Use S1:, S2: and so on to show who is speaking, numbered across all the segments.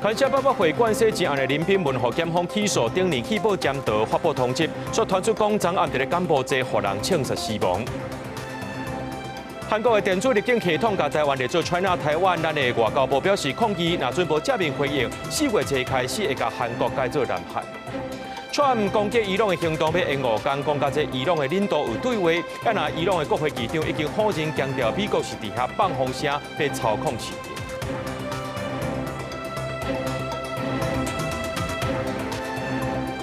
S1: 传社北北会馆西前案的林品文和检方起诉顶年起报监督发布通缉，却传出讲昨暗伫咧干部节互人枪杀死亡。韩国的电子入境系统甲台湾列做 China 台湾，咱的外交部表示抗议，若准无正面回应，4月1日开始会甲韩国改做南韩。Trump 攻击伊朗的行动要延5天，讲甲这伊朗的领导有对话，也若伊朗的国会议长已经否认强调美国是伫遐放风声来操控市场。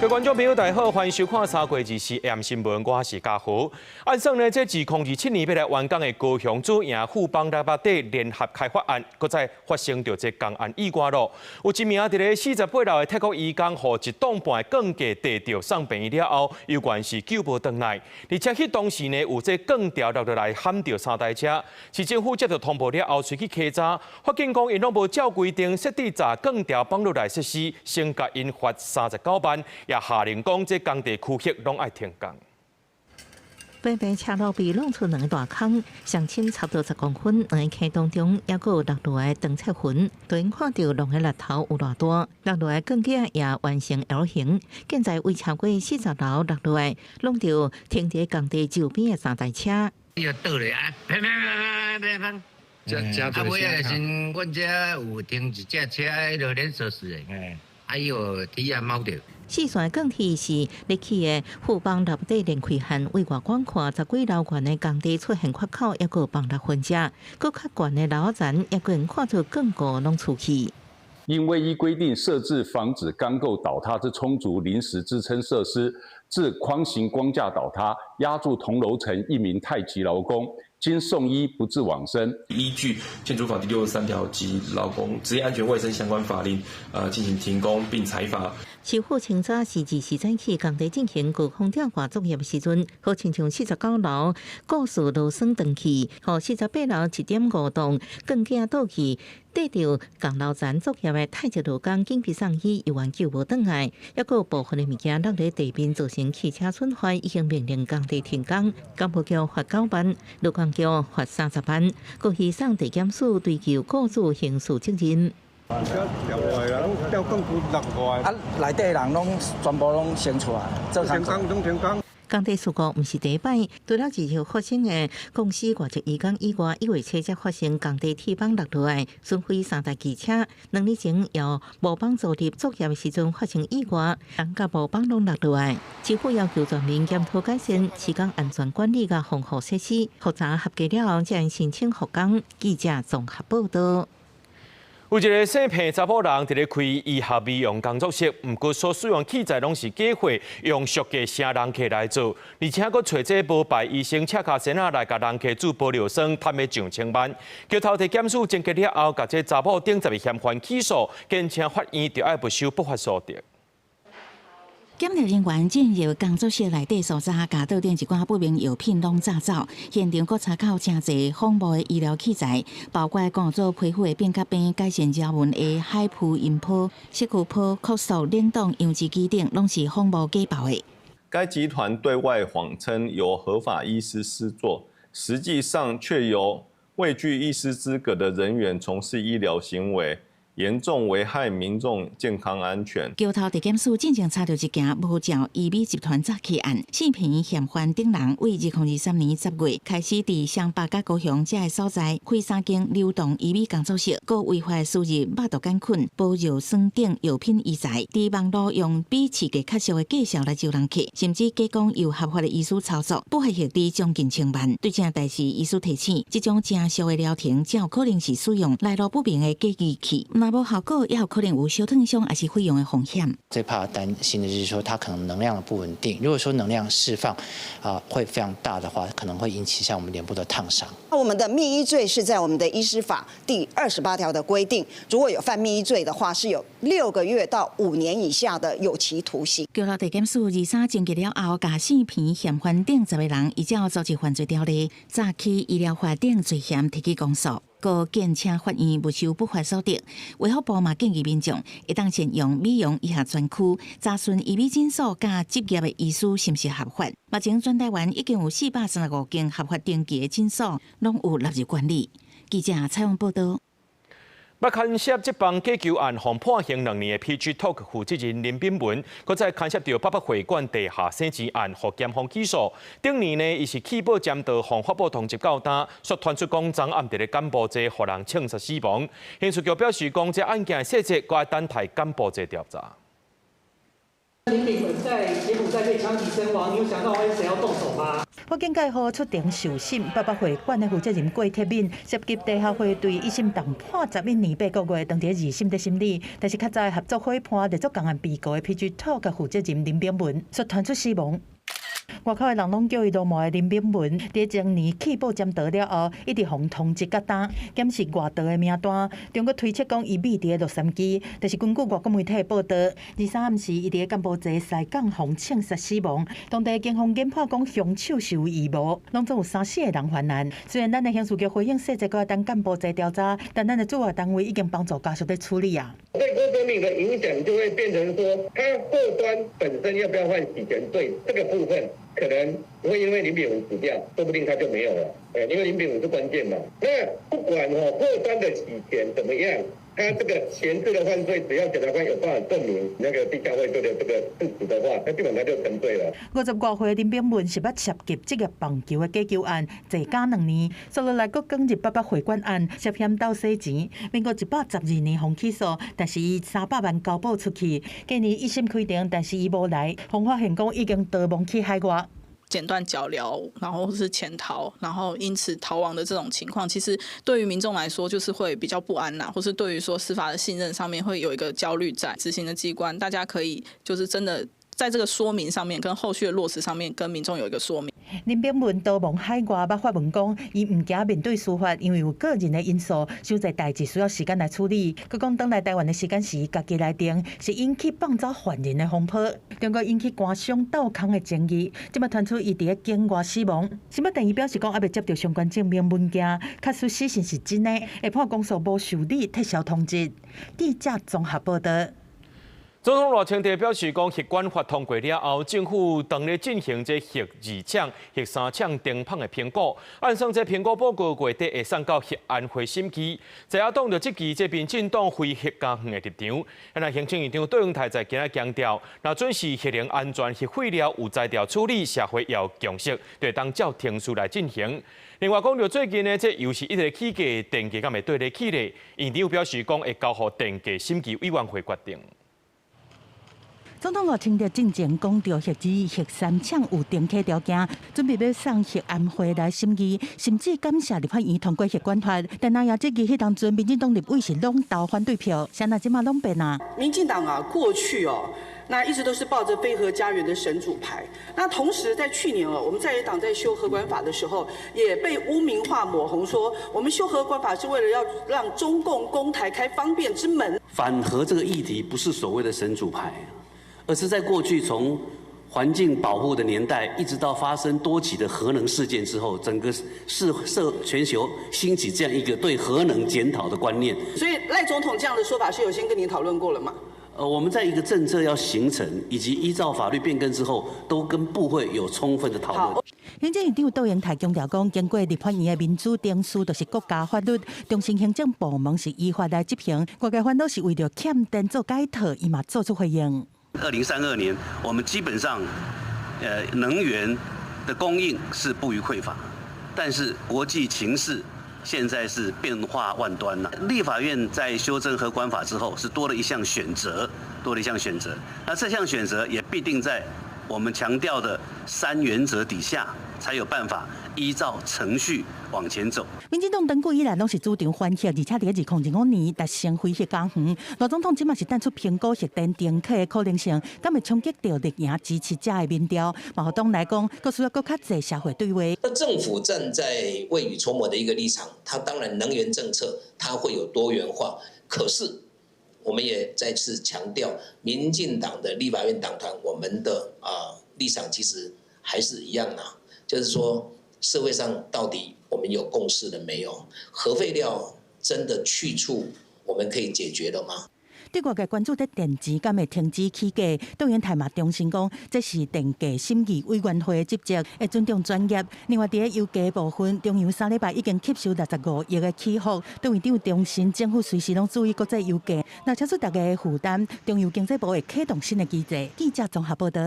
S1: 各位观众朋友，大家好，欢迎收看3月24 AM 新闻，我是嘉豪。按算呢，这自2027年要来完工的高雄主赢富邦台北底联合开发案，搁再发生着这公案意外咯。有一名伫咧48楼的泰国移工，互1栋半的钢架地着送病院了后，有关是救无回来。而且迄当时呢，有这钢条落落来撼着3台车，市政府接到通报了后，随去稽查，发现讲因拢无照规定设置闸钢条放落来设施，先甲因罚39万。也下令讲，这工地区域拢爱停工。
S2: 北北车路被弄出2个大坑，上深差不多10公分。2个坑当中，还佫有落落来长赤痕，就因看到弄个力头有偌大，落落来钢架也完成 L 型。现在为超过40楼落落来，弄到停伫工地周边的3台车。
S3: 要倒来啊！砰砰砰砰砰！啊，尾啊，先阮遮有停一只车，迄个连锁式的，还有体验猫掉。
S2: 四线钢铁是入去的富邦台北连开线，为外观看10几楼悬的工地出现缺口，也有放落分者，搁较悬的楼层也有人看出更高拢出去。
S4: 因未依规定设置防止钢构倒塌之充足临时支撑设施，致框形光架倒塌，压住同楼层1名太极劳工，经送医不治往生。
S5: 依据建筑法第63条及劳工职业安全卫生相关法令，进行停工并裁罚。
S2: 市府清早时2时早起工地进行高空吊挂作业的时阵，好亲像49楼高速路栓断去，和48楼1.5栋钢架倒去，缀着共楼层作业的太极劳工紧急送医，又完救无转来，还有部分的物件落在地面，造成汽车损坏，已经命令工地停工。干部局罚9万，路管局罚30万，故意送地检署追究雇主刑事责任。
S6: 内底人拢全部拢先出来，做停工。
S2: 工地事故毋是第一摆，除了日后发生的公司外籍移工以外，1月7日发生工地铁板落落来，损毁3台机车。2日前由无帮助入作业的时阵发生意外，人甲无帮拢落落来。政府要求全面检讨改善施工安全管理甲防护设施，复查合格了后，才能申请复工。记者综合报道。
S1: 有一个姓彭查甫人伫咧开医学美容工作室，毋过所使用器材拢是假货，用俗价成人客来做，而且佫找这无牌医生赤卡身来甲人客做玻尿酸，贪要上千万。桥头地检署侦结了后，甲这查某顶10个嫌犯起诉，坚称法院就要不收不法所得。
S7: 检调人员进入工作室内底搜查，夹到电一寡不明药品拢炸走，现场佫查扣真侪仿冒的医疗器材，包括工作皮肤的变甲病、改善条纹的海普音波、石骨波、酷素冷冻氧气机等，拢是仿冒假报的。
S8: 该集团对外谎称由合法医师施作，实际上却由未具医师资格的人员从事医疗行为，严重危害民众健康安全。
S7: 桥头地检署进前查到一件无照医美集团诈欺案，4名嫌犯等人为2023年10月开始伫双北甲高雄这个所在开3间流动医美工作室，佮违法输入肉毒杆菌、保尿酸等药品医材，伫网络用比市价较俗的介绍来招人客，甚至假讲有合法的医师操作，不法获利将近1000万。对这代志，医师提醒，这种正俗的疗程，才有可能是使用来路不明的假仪器。若无效果，也有可能有烧烫伤还是费用的风险。
S9: 最怕担心的就是说，它可能能量的不稳定。如果说能量释放会非常大的话，可能会引起像我们脸部的烫伤。
S10: 我们的密医罪是在我们的医师法第28条的规定，如果有犯密医罪的话，是有6个月到5年以下的有期徒刑。
S7: 桥头地检署23侦结了后，甲4名嫌犯等10个人依照组织犯罪条例、诈欺医疗法等罪嫌提起公诉。个坚称法院不收不法所得，卫福部嘛建议民众一旦善用美容医学专区，查询医美诊所甲执业的医师是不是合法。目前全台湾已经有435间合法登记的诊所，拢有纳入管理。记者采访报道。
S1: 要牵涉这帮假球案，被判刑2年的 PG Talk 负责人林炳文，佮再牵涉到北北会馆地下洗钱案，获检方起诉。顶年呢，伊是起报监督向发布通缉交单，说传出讲昨暗伫咧干部节，互人枪杀死亡。刑事局表示，讲这案件的细节，佮要等待干部节调查。
S11: 林炳文在柬埔寨被枪击身亡，你有想到会谁要动手吗？
S12: 法警介乎出庭受审，北北会馆的负责人郭铁敏涉及地下会对一审重判11年8个月，当伫2审的审理，但是较早合作伙伴立足共案被告的 PG Talk 负责人林炳文，说传出死亡。外口的人拢叫伊落幕的林炳文，伫前年起报监督了后，一直互通缉交单，检视外道的名单，中国推测讲伊秘伫的洛杉矶，但是根据外国媒体报道，23暗时伊伫干部节西港互枪杀死亡。当地警方研判讲凶手是有预谋，拢总有3、4个人犯案。虽然咱的刑事局回应细节，搁要等干部节调查，但咱的驻外单位已经帮助家属在处理啊。
S13: 对郭哲敏的影响就会变成说，他后端本身要不要换洗钱罪这个部分。可能不会因为林炳文死掉，说不定他就没有了。因为林炳文是关键嘛。那不管后端的洗钱怎么样，他这个前次的犯罪，只要检察官有办法证明那个地下会队的这个事实的话，那基本上就成罪了。
S12: 50多岁林炳文是要涉及这个棒球的假球案，坐监2年，接落来佫卷入北北会馆案，涉嫌盗洗钱，民国112年被起诉，但是伊300万交保出去。今年1审开庭，但是伊无来，方发现讲已经逃亡去海外。
S14: 剪断脚镣，然后是潜逃，然后因此逃亡的这种情况，其实对于民众来说就是会比较不安呐，或是对于说司法的信任上面会有一个焦虑在。执行的机关，大家可以就是真的在这个说明上面，跟后续的落实上面，跟民众有一个说明。
S12: 林炳文逃亡海外，捌发文讲，伊唔惊面对司法，因为有个人的因素，伤侪代志需要时间来处理。佮讲等来台湾的时间时，家己来定，是引起放走犯人的风波，中国引起官商斗空的争议。即马传出伊伫咧境外死亡，新北地院表示讲，还未接到相关证明文件，确实死刑是真的，会判公诉无受理撤销通缉。记者综合报道。
S1: 总统赖清德表示，讲核管法通过了后，政府当咧进行这核2厂、核3厂停放的评估。按算这评估报告月底会送到核安会审期。在野党就质疑这民进党非核家园的立场。那行政院长杜永泰在今日强调，若准是核能安全、核废料有材料处理，社会要共识，就当照程序来进行。另外讲到最近呢，这又是一直起价电价，敢会对得起咧？院长表示讲会交予电价审议委员会决定。
S12: 总统赖清德进前讲到核2、核3厂有定价条件，准备要送核安会来审议，甚至感谢立法院通过核管法。但那也质疑迄当阵民进党立委是拢投反对票，现在即马拢变啊。
S15: 民进党啊，过去那一直都是抱着非核家园的神主牌。那同时在去年我们在野党在修核管法的时候，也被污名化抹红，说我们修核管法是为了要让中共攻台开方便之门。
S16: 反核这个议题不是所谓的神主牌。而是在过去从环境保护的年代，一直到发生多起的核能事件之后，整个全球兴起这样一个对核能检讨的观念。
S15: 所以赖总统这样的说法是有先跟您讨论过了吗？
S16: 我们在一个政策要形成以及依照法律变更之后，都跟部会有充分的讨论。
S12: 行政院长杜永泰强调讲，经过立法院的民主定书，就是国家法律，中心行政部门是依法来执行。外界烦恼是为了欠电做解套，伊嘛做出回应。
S16: 2032年，我们基本上，能源的供应是不予匮乏，但是国际情势现在是变化万端了。立法院在修正核管法之后，是多了一项选择，那这项选择也必定在我们强调的3原则底下，才有办法依照程序往前走。
S12: 民进党长久以来拢是主张反核，而且伫2005年达成非核家园。罗总统即马是等出评估核电停课的可能性，敢会冲击到绿营支持者的民调？马党来讲，佫需要佫较侪社会对话。
S17: 那政府站在未雨绸缪的一个立场，它当然能源政策它会有多元化，可是我们也再次强调，民进党的立法院党团，我们的立场其实还是一样啊，就是说社会上到底我们有共识了没有？核废料真的去处我们可以解决了吗？
S12: 对外界关注在电池敢会停止起价，当然台马中心讲，这是电价审议委员会的职责，会尊重专业。另外，伫油价部分，中油3礼拜已经吸收65亿的起伏，董事长中心政府随时拢注意国际油价，那超出大家的负担，中油经济部会启动新的机制。记者综合报道。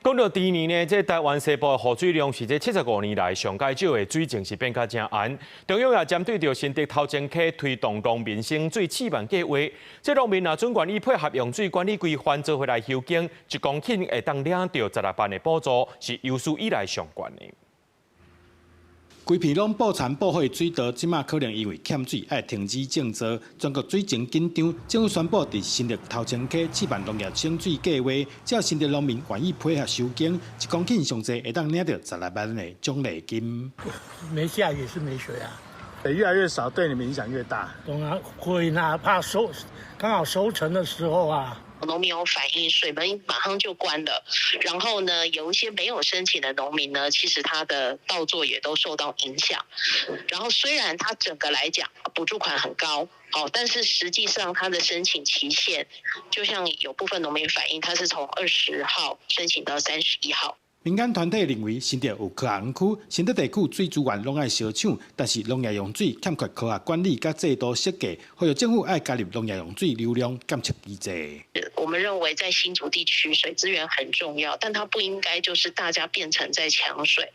S1: 讲到第二年呢，这台湾西部的雨水量是这75年来上介少的，水情是变较真暗。中央也针对着新竹头前溪推动农民生水试办计划，这农民也准愿意配合用水管理规范做回来修建，1公顷会当领到16万的补助，是有史以来上悬的。
S18: 规片拢补残补好的水道，即马可能因为欠水，要停止建造。全国水情紧张，政府宣布伫新竹头前溪试办农业省水计划，只要新竹农民愿意配合修建，1公顷上侪会当领到16万的奖励金。
S19: 没下雨是没水啊，
S20: 水越来越少，对你们影响越大。
S19: 当然会哪怕刚好收成的时候啊。
S21: 农民有反映，水门马上就关了。然后呢，有一些没有申请的农民呢，其实他的稻作也都受到影响。然后虽然他整个来讲补助款很高，但是实际上他的申请期限，就像有部分农民反映，他是从20号申请到31号。
S18: 民间团体认为，新竹有科学园区，新竹地区水资源拢爱小抢，但是农业用水欠缺科学管理甲制度设计，呼吁政府爱加入农业用水流量监测机制。
S21: 我们认为在新竹地区水资源很重要，但它不应该就是大家变成在抢水，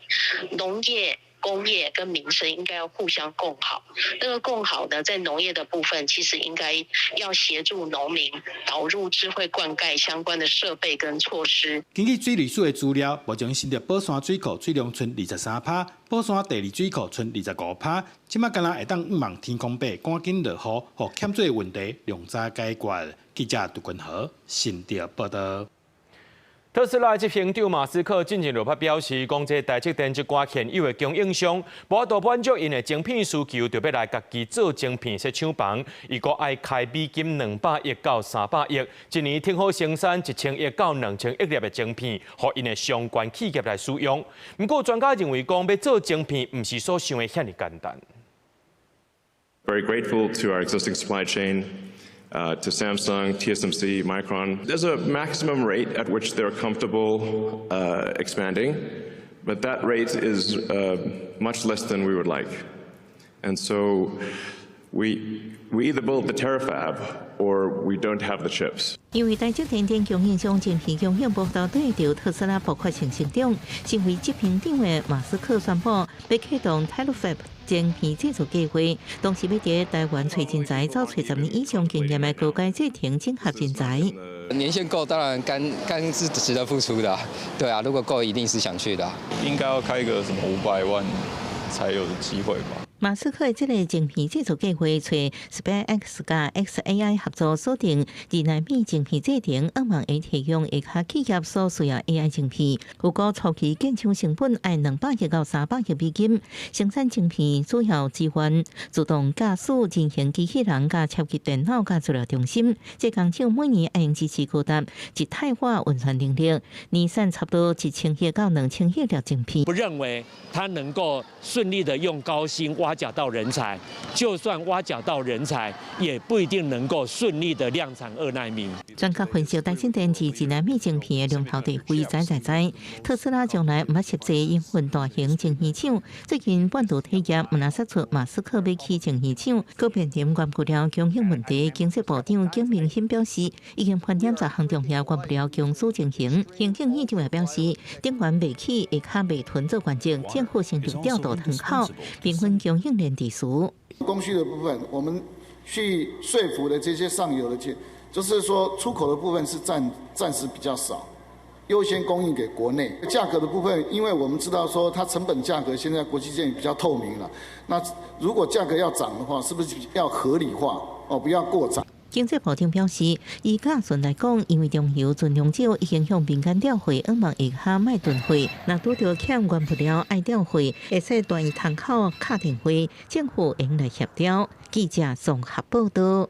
S21: 农业。工业跟民生应该要互相共好，那个共好呢，在农业的部分，其实应该要协助农民导入智慧灌溉相关的设备跟措施。
S18: 根据水利署的资料，目前新竹宝山水库水量存23%，宝山第2水库存25%，即马敢若会当望天空白，赶紧落雨，互欠水的问题量早解决。记者杜君豪，新竹报道。
S1: 特斯拉执行长马斯克近日就表示，讲这台积电一寡现有的供应商，无法度满足因的晶片需求，就要来家己做晶片设厂房。伊个爱开美金200亿到300亿，一年挺好生产1000亿到2000亿粒的晶片，互因的相关企业来使用。不过专家认为，讲要做晶片，唔是所想的遐尼简单。
S22: Very grateful to our existing supply chain. To Samsung, TSMC, Micron. There's a maximum rate at which they're comfortable expanding, but that rate is much less than we would like. And so we either build the terafab or we don't have the chips.
S2: 因为台积电电供应商晶片供应无法对着特斯拉爆发性成长，身为执行长的马斯克宣布要启动 Terafab 晶片制造计划，同时要伫台湾找人才，找找10年以上经验的高阶制程整合人才。
S23: 年限够，当然肝是值得付出的，对啊，如果够，一定是想去的。
S8: 应该要开个什么500万才有机会吧。
S2: 马斯克的这个晶片制造计划，找 SpaceX 甲 xAI 合作锁定2奈米晶片制程，2万个提供下卡企业所需要 AI 晶片。如果初期建厂成本要200亿到300亿美金，生产晶片主要支援自动驾驶人形机器人甲超级电脑甲资料中心。这工厂每年要用支持高达1太化运算能力，年产差不多1000亿到2000亿粒晶片。
S24: 不认为它能够顺利的用高薪挖角到人才，就算挖角到人才，也不一定能够顺利的量产2奈米。
S2: 专家分析，台积电是2奈米晶片的龙头地位在。特斯拉将来唔设置营运大型晶片厂，最近半导体业唔拿杀出马斯克要起晶片厂，个别点关不了供应问题。经济部长景明显表示，已经盘点10项重要关不了公司情形。行政院长也表示，电源未起，下卡未囤做关键，政府先调调度很好，并分供应链地区。
S25: 供需的部分，我们去说服的这些上游的就是说出口的部分是暂时比较少，优先供应给国内。价格的部分，因为我们知道说它成本价格现在国际间比较透明了，那如果价格要涨的话，是不是要合理化不要过涨？
S2: 经济部长表示，以价顺来讲，因为中油存量少，已经向民间调汇2万亿卡卖吨货，若拄着欠原不了爱调汇，会使断于窗口敲电话，政府应来协调。记者综合报道。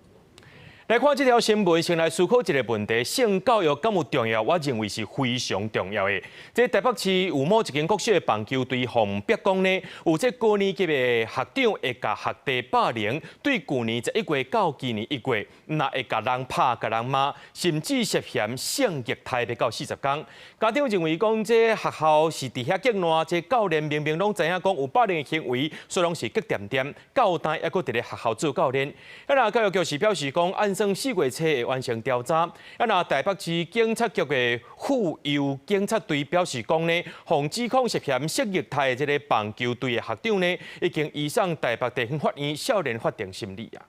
S1: 来看这条新闻，先来思考一个问题：性教育敢有重要？我认为是非常重要的。这台北市有某一间国小的棒球队红白讲呢，有这高年级的校长会甲学弟霸凌，对去年11月到今年1月，那会甲人拍、甲人骂，甚至涉嫌性虐待要到40天。家长认为讲这学校是伫遐激乱，这教练明明拢知影讲有霸凌的行为，所以拢是激点点，教单还阁伫咧学校做教练。那教育局是表示讲按算4月初会完成调查。那台北市警察局的妇幼警察队表示讲呢，防指控涉嫌性虐待的这个棒球队的校长呢，已经移送台北地方法院少年法庭审理啊。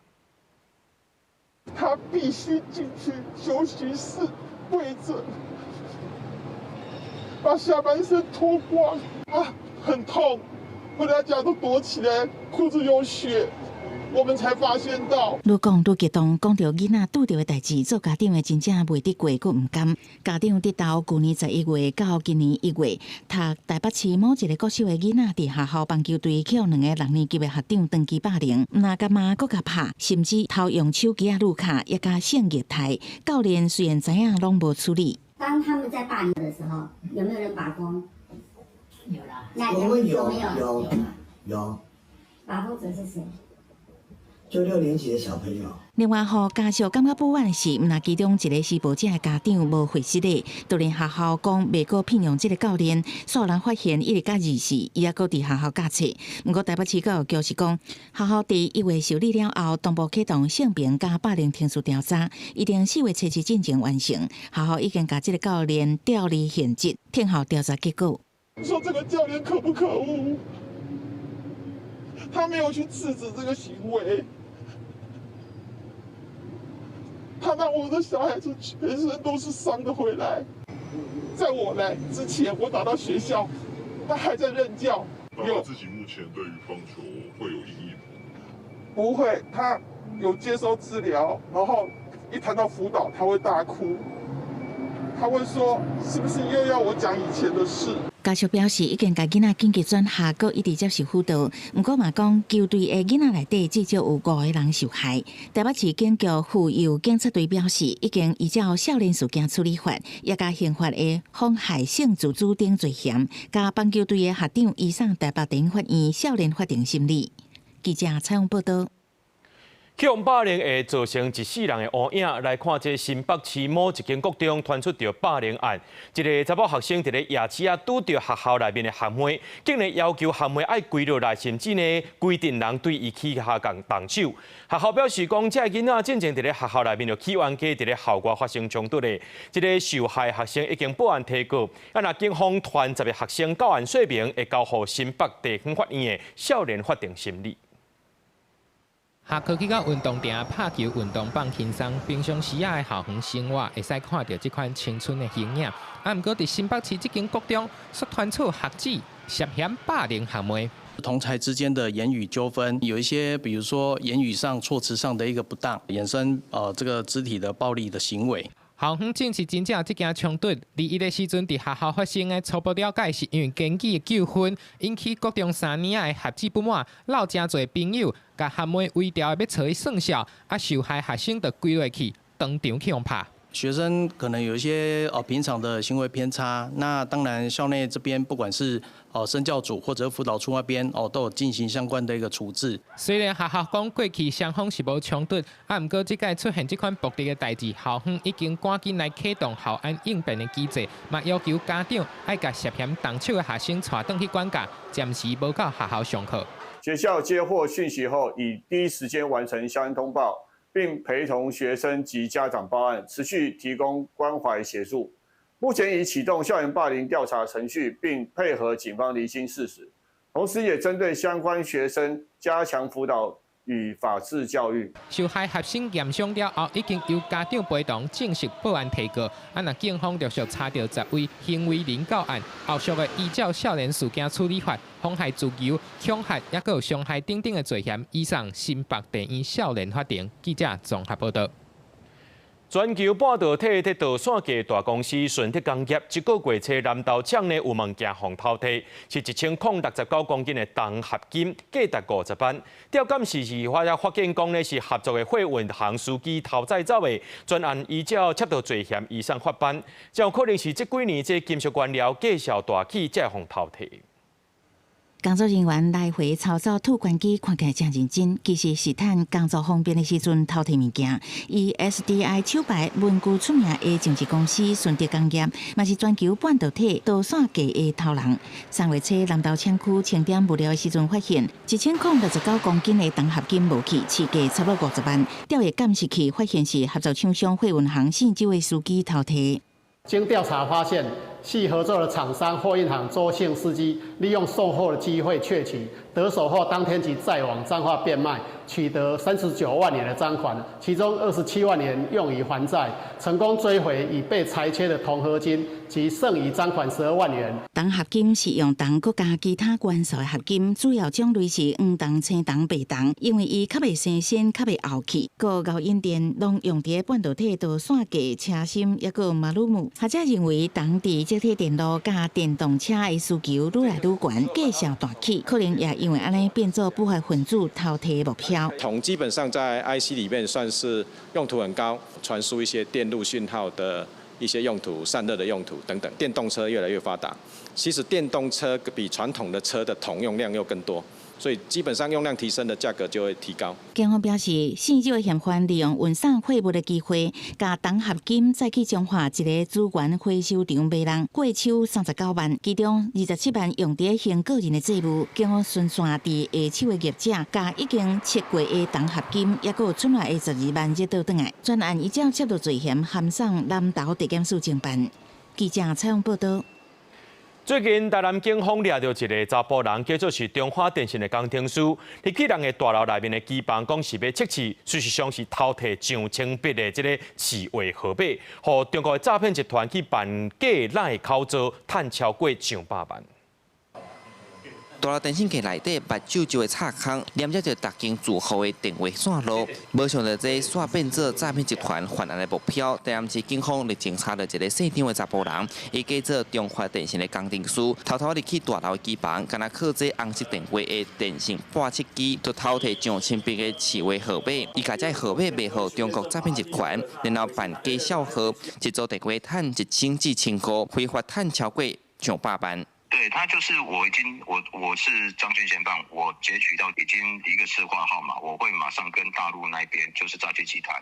S3: 他必须进去休息室跪着，把下半身脱光啊，很痛，回到家都躲起来，裤子有血。我们才发现到，
S7: 愈讲愈激动，讲到囡仔拄到的代志，做家长的真正袂得过，佮唔甘。家长直到去年11月到今年1月，读台北市某一个国小的囡仔伫学校棒球队去互2个6年级的校长长期霸凌，唔那甲骂，佮甲拍，甚至偷用手机啊、录卡，也甲性虐待。教练虽然知影，拢无处理。
S4: 当他们在霸凌的时候，有没有人把风？有啦，
S5: 我们有。
S4: 把风者是谁？
S5: 就6年级的小朋友。
S7: 另外，互家属感觉不安的是，唔那其中一个施暴者的家长无回失礼，就连学校讲未过聘用这个教练，所有人发现伊日甲日时，伊还阁伫学校教册。不过台北市教育局是讲，学校伫1月受理了后，同步启动性平加霸凌程序调查，已经4月初7进行完成。学校已经甲这个教练调离现职，听候调查结果。
S3: 你说这个教练可不可恶？他没有去制止这个行为。他让我的小孩子全身都是伤的回来，在我来之前，我打到学校，他还在任教。
S6: 有自己目前对于棒球会有阴影吗？
S3: 不会，他有接受治疗，然后一谈到辅导，他会大哭，他会说是不是又要我讲以前的事？
S7: 家属表示，已经甲囡仔紧急转下，阁一直接受辅导。不过嘛，讲球队的囡仔内底至少有5个人受害。台北市警局妇幼警察队表示，已经依照少年事件处理法，也甲刑法的妨害性自主等罪嫌，甲棒球队的校长移送台北地方法院少年法庭审理。记者采访报道。
S1: 去用霸凌会造成一世人的阴影。来看这新北市某一间国中传出着霸凌案，一个查某学生伫咧夜市啊拄着学校内面的学妹，竟然要求学妹爱跪落来，甚至呢规定人对伊起下共动手。学校表示讲，这个囡仔正伫咧学校内面就起冤家，伫咧校外发生冲突的。这个受害学生已经报案提告，那警方传10个学生到案说明，会交予新北地方法院的少年法庭审理。
S9: 下课去到运动场拍球、运动放轻松，平常时啊的校园生活会使看到这款青春的形影。不过伫新北市这间国中，却传出学子涉嫌霸凌学妹。
S26: 同才之间的言语纠纷，有一些比如说言语上、措辞上的一个不当，衍生这个肢体的暴力的行为。
S9: 校方证实真正这件冲突，伫伊个时阵伫学校发生的初步了解，是因为经济的纠纷引起国中3年的学子不满，闹真侪朋友，甲学妹围调要找伊算账，受害学生就跪落去，当场去用拍。
S26: 学生可能有一些平常的行为偏差，那当然校内这边不管是身教组或者辅导处那边都有进行相关的一个处置。
S9: 虽然学校讲过去双方是无冲突，不过这届出现这款暴力的代志，校方已经赶紧来启动校安应变的机制，嘛要求家长爱甲涉嫌动手的学生带转去管教，暂时无到学校上课。
S27: 学校接获讯息后，以第一时间完成校安通报，并陪同学生及家长报案，持续提供关怀协助。目前已启动校园霸凌调查程序，并配合警方厘清事实，同时也针对相关学生加强辅导与法治教育。
S9: 受害学生验伤了后，已经由家长陪同正式报案提告。那警方陆续查到10位行为人告案，后续的依照少年事件处理法、妨害自由、恐吓也有伤害等等的罪嫌，移送新北地院少年法庭。记者综合报道。
S1: 全球半导体在导线界大公司顺德工业，一个月初南投厂呢有物件互淘汰，是1069公斤的铜合金，价值50万。吊监事发现讲呢是合作的货运行司机偷载走的，专案依照窃盗罪嫌移送法办，有可能是这几年这金属原料价小大起才互淘汰。
S7: 工作人员来回操作吐管机，看起来真认真，其实是趁工作方便的时阵淘汰物件。以 SDI 手牌文具出名的经纪公司顺德工业，嘛是全球半导体导线界的头人。3月初南投厂区清点物料的时阵，发现1069公斤的铜合金武器，市价差不多50万。调阅监视器发现是合作厂商货运行姓周的司机淘汰。
S10: 经调查发现，系合作的厂商货运行周姓司机利用送货的机会窃取，得手后当天即再往彰化变卖，取得39万元的赃款，其中27万元用于还债，成功追回已被裁切的铜合金及剩余赃款12万元。
S7: 铜合金是用铜国加其他元素的合金，主要种类是黄铜、青铜、白铜，因为伊较袂生鲜、较袂凹起，个高引电拢用伫半导体导线界车芯，抑个马路木。学者认为，铜伫集体电路加电动车的需求愈来愈悬，价小大起，可能也因为安尼变作不法分子淘汰的目标。
S11: 铜基本上在 IC 里面算是用途很高，传输一些电路讯号的一些用途、散热的用途等等。电动车越来越发达，其实电动车比传统的车的铜用量又更多。所以基本上用量提升的价格就会提高。
S7: 警方表示，姓周的嫌犯利用运送货物的机会，将铜合金再去中华一个资源回收场卖人，过手39万，其中27万用伫行个人的债务。警方顺线伫下手的业者，将已经切过的铜合金，也有出来的12万接倒转来。专案依照窃盗罪嫌，函送南投地检署侦办。记者采访报道。
S1: 最近，台南警方抓到一个查甫人，叫做是中华电信的工程师，入去人的大楼内面的机房，讲是要测试，事实上是偷摕上千笔的这个市话号码，互中国的诈骗集团去办假赖口座，赚超过上百万。
S13: 大楼电信机内底目睭就会插空，连接着特经住户的电话线路，没想到这煞变做诈骗集团犯案的目标。第二次警方立侦查到一个姓张的查甫人，伊叫做中华电信的工程师，偷偷入去大楼的机房，敢若靠这红色电话的电信拨测机，就偷摕上千笔的市话号码，伊把这号码卖给中国诈骗集团，然后办假小号，一组电话赚1000至1500，非法赚超过上百万。
S14: 对他就是我是张俊贤办，我截取到已经一个市话号码，我会马上跟大陆那边就是诈欺集团，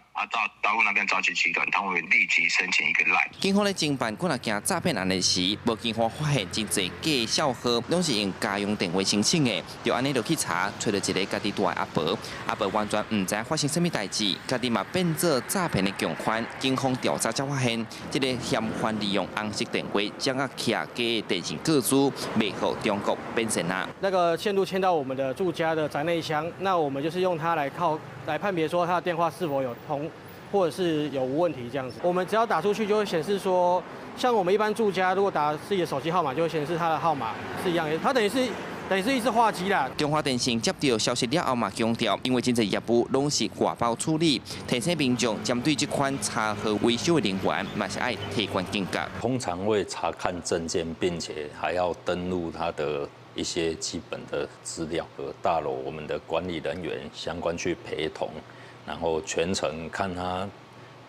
S14: 大陆那边诈欺集团，他会立即申请一个赖。
S13: 警方咧侦办可能惊诈骗案的时，无警方发现真侪假小号，拢是用家用电话申请的，就安尼落去查，找到一个家己住的阿婆，阿婆完全唔知发生什么代志，家己嘛变做诈骗的共犯。警方调查才发现，这个嫌犯利用红色电话掌握起假的电信个资。美后中国变成啊，
S10: 那个线路牵到我们的住家的宅内箱，那我们就是用它来判别说它的电话是否有通，或者是有无问题这样子。我们只要打出去就会显示说，像我们一般住家如果打自己的手机号码，就会显示它的号码是一样的，它等于是一次话机啦。
S13: 中华电信接到消息了后嘛强调，因为真侪业务拢是外包处理，提醒民众针对这款查核维修的人员，嘛是爱提高警觉。
S15: 通常会查看证件，并且还要登录他的一些基本的资料和大楼我们的管理人员相关去陪同，然后全程看他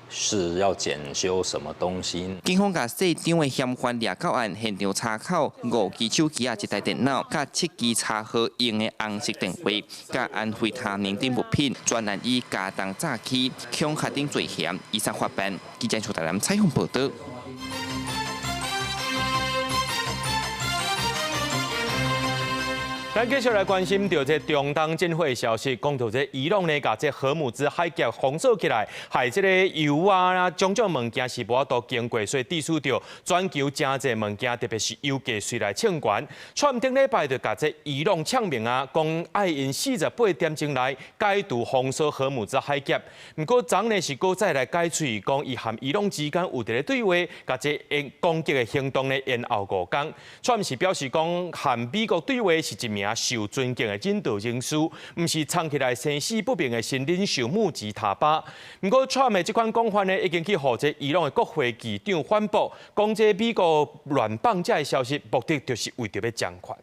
S15: 是要检修什么东西？
S13: 警方甲4张的嫌犯抓到案，现场查扣5支手机啊，1台电脑，甲7支查核用的红色电话，甲安非他命等物品，专案以加重诈欺、恐吓等罪嫌，移送法办。记者邱台南采访报道。
S1: 咱继续来关心到这中东战火的消息，讲到这伊朗呢，把这荷姆兹海峡封锁起来，害这个油啊、种种物件是无法度经过，所以致使到全球真侪物件，特别是油价随来抢关。川顶礼拜就把这伊朗呛明啊，讲爱用48点钟内解除封锁荷姆兹海峡。不过昨呢是搁再来解释，讲伊和伊朗之间有伫咧对话，把这攻击的行动呢延后5天。川是表示讲和美国对话是一名名受尊敬的领导人士，唔是藏起来生死不明的新领袖穆吉塔巴。不过，Trump 的这款讲法呢，已经去和这伊朗的国会议长反驳，讲这美国乱绑架的消息，目的就是为着要掌权。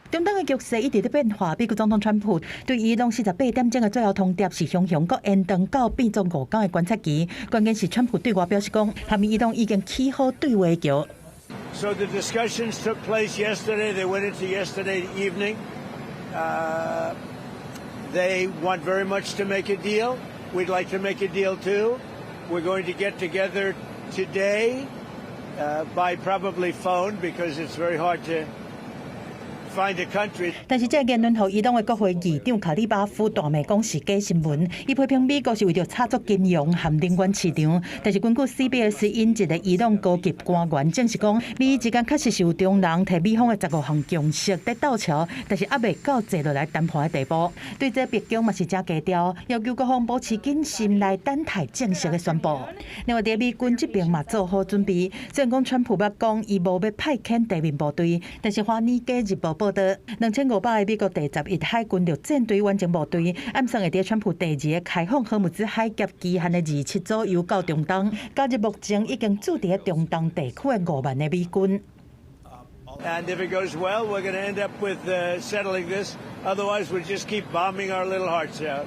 S12: 中东的局势一直在变化，美国总统川普对伊朗48点钟的最后通牒是雄雄国延长到变做5天的观察期。关键是川普对外表示讲，和伊朗已经起好对话桥。
S16: So the discussions took place yesterday. They went into yesterday evening. They want very much to make a deal. We'd like to make a deal too. We're going to get together today by probably phone because it's very hard to.
S12: 但是这言论后，伊朗的国会议长卡里巴夫大骂讲是假新闻，伊批评美国是为着插足金融和能源市场。但是根据 CBS 引一个伊朗高级官员证实讲，美之间确实是有中人摕美方的15项共识在斗桥，但是还未到坐落来谈判的地步。对这北京嘛是真低调，要求各方保持谨慎来等待正式的宣布。另外，在美军这边嘛做好准备，虽然讲川普要讲伊无要派遣地面部队，但是《华尔街日报》报道，2500个美国第11海军陆战队完整部队，暗算会在川普第2个开放核物资海峡期限的27左右到中东，加入目前已经驻伫中东地区的5万的美军。
S16: And if it goes well, we're going to end up with settling this. Otherwise, we'll just keep bombing our little hearts out.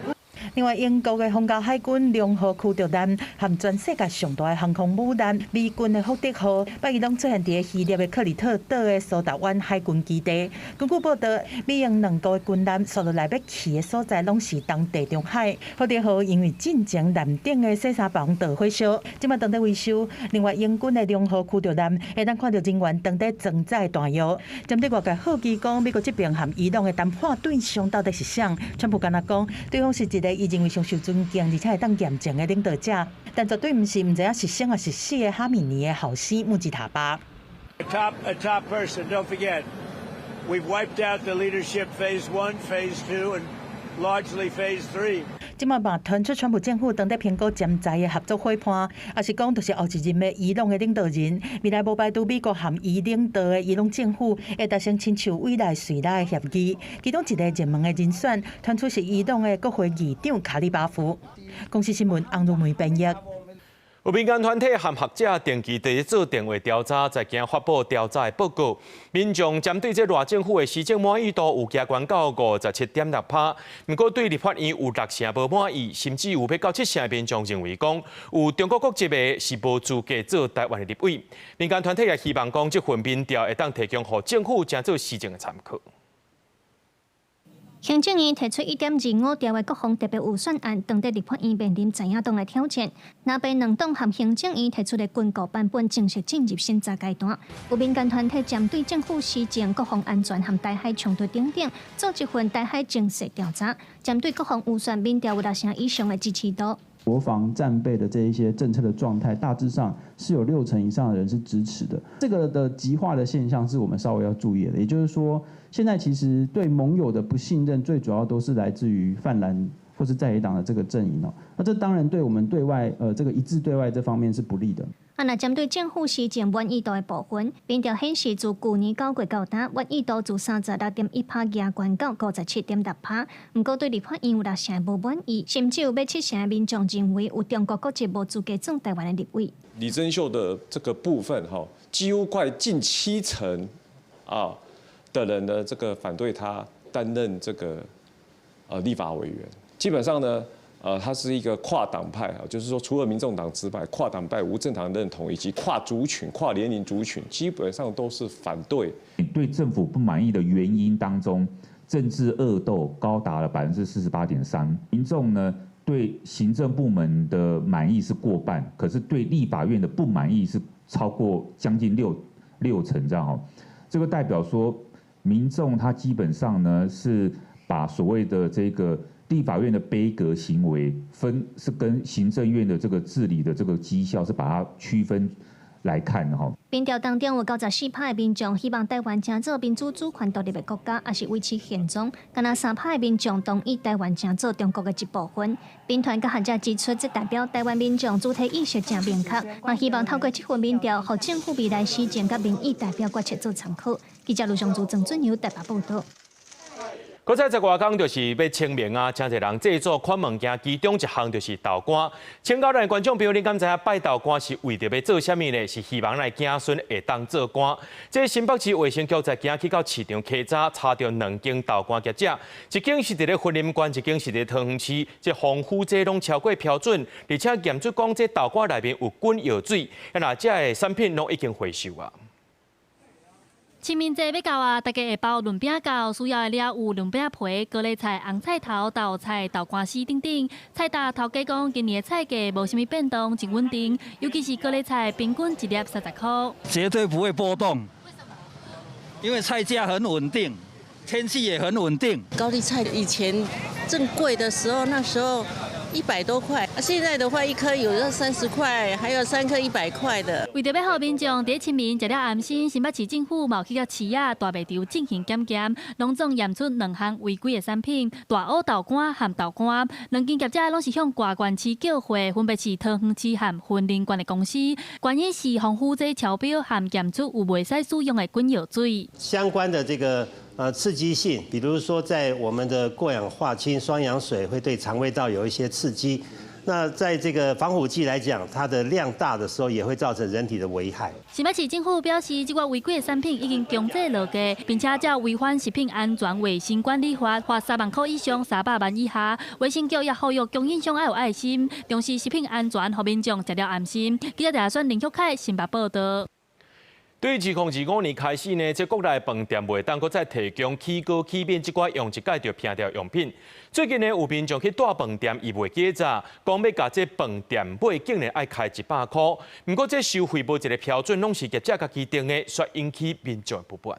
S12: 另外，英国的皇家海军联合驱逐舰和全世界上大的航空母舰美军的福特号，把伊拢出现伫希腊的克里特岛的苏达湾海军基地。根据报道，美英2国的军舰所落来要去的所在，拢是东地中海。福特号因为进前舰顶的洗衫房大火烧，即马当地维修。另外，英军的联合驱逐舰会当看到人员当地装载弹药。针对外界好奇讲，美国这边和伊朗的谈判对象到底是啥？川普敢若讲，对方是一个伊认为上受尊敬而且会当严正的领导者，但绝对唔是唔知影是生还是死的哈米尼的后生穆吉塔巴。
S16: A top person. Don't forget, we've wiped out the leadership phase 1, phase 2, and largely phase 3.
S12: 即马嘛传出川普政府当地评估潜在的合作伙伴，也是讲就是后一任的伊朗的领导人，未来无排除美国含伊领导的伊朗政府会达成亲像未来水拉的协议。其中一个热门的人选传出是伊朗的国会议长卡里巴夫。公司新闻洪如梅编译。
S1: 有民间团体和学者定期在做电话调查，在今发布调查的报告。民众针对这赖政府的施政满意度有加悬到57.6%，不过对立法院有60%无满意，甚至有要到70%的民众认为讲有中国国籍的是无资格做台湾的立委。民间团体也希望讲这份民调会当提供予政府正做施政的参考。
S17: 行政院提出1.25兆的国防特别预算案，当地立法院面临在野党的挑战。若被两党和行政院提出的军购版本正式进入审查阶段，有民间团体针对政府施政、国防安全和台海冲突等等，做一份台海政策调查，针对国防预算民调有60%以上的支持度。
S18: 国防战备的这一些政策的状态，大致上是有60%以上的人是支持的。这个的极化的现象是我们稍微要注意的，也就是说，现在其实对盟友的不信任，最主要都是来自于泛蓝或是在野党的这个阵营哦。那这当然对我们对外这个一致对外这方面是不利的。
S17: 那针对政府施政满意度的部分，民调显示，自去年9月到达，满意度自36.1%压悬到57.6%。不过对立法院有60%无满意，甚至有70%的民众认为有中国国籍无资格做台湾的立委。
S19: 李珍秀的这个部分几乎快近70%的人呢，这个反对他担任这个立法委员。基本上呢。它是一个跨党派就是说，除了民众党之外，跨党派、无政党认同以及跨族群、跨年龄族群，基本上都是反对。
S20: 对政府不满意的原因当中，政治恶斗高达了48.3%，民众呢对行政部门的满意是过半，可是对立法院的不满意是超过将近六成这样这个代表说，民众他基本上呢是把所谓的这个。立法院的杯葛行为是跟行政院的这个治理的这个绩效是把它区分来看哈。
S17: 民调当中有94%的民众希望台湾成做民主主权独立的国家，还是维持现状。敢若3%的民众同意台湾成做中国的一部分。兵团甲学者指出，这代表台湾民众主体意识正明确，嘛希望透过这份民调，互政府未来施政甲民意代表决策做参考。记者卢尚珠、郑准由台北报道。
S1: 搁再外讲，就是要清明啊，真侪人制作款物件，其中一项就是豆干。请教咱的观众朋友，你敢知影拜豆干是为着要做啥物呢？是希望咱的子孙会当做官。这新北市卫生局在今日去到市场稽查，查到2间豆干业者，一间是伫咧云林县，一间是伫桃园市。这防腐剂拢超过标准，而且验出讲这豆干内面有菌药水，那这的产品拢已经回收啊。
S2: 清明节要到啊，大家会包润饼糕，需要的料有润饼皮、高丽菜、红菜头、豆菜、豆干丝等等。菜单头家讲，今年的菜价无什么变动，真稳定。尤其是高丽菜，平均一粒30块。
S8: 绝对不会波动，为什么？因为菜价很稳定，天气也很稳定。
S21: 高丽菜以前正贵的时候，那时候100多块，现在的话一颗有30块，还有3颗100块的。
S2: 为着要让民众在清明食了安心，新北市政府嘛去到市仔大卖场进行检验，拢总验出2项违规的产品：大乌豆干和豆干。2间业者拢是向大关市缴费，分别是桃园市和云林县的公司。原因是防腐剂超标和验出有袂使使用的菌药水。
S22: 相关的这个刺激性，比如说在我们的过氧化氢双氧水会对肠胃道有一些刺激。那在这个防腐剂来讲，它的量大的时候也会造成人体的危害。
S2: 新北市政府表示，这款违规的产品已经强制落架，并且照违反食品安全卫生管理法，罚3万块以上300万以下。卫生局也呼吁供应商要有爱心，重视食品安全，让民众食了安心。记者陈林旭凯新北报道。
S1: 对于2025年开始呢，这国内饭店袂当搁再提供起锅起面这款用一届就平掉用品。最近呢，有民众去大饭店，伊袂记早，讲要甲这饭店买，竟然爱开100块。不过这收费无一个标准，拢是业者家己定的，却引起民众不满。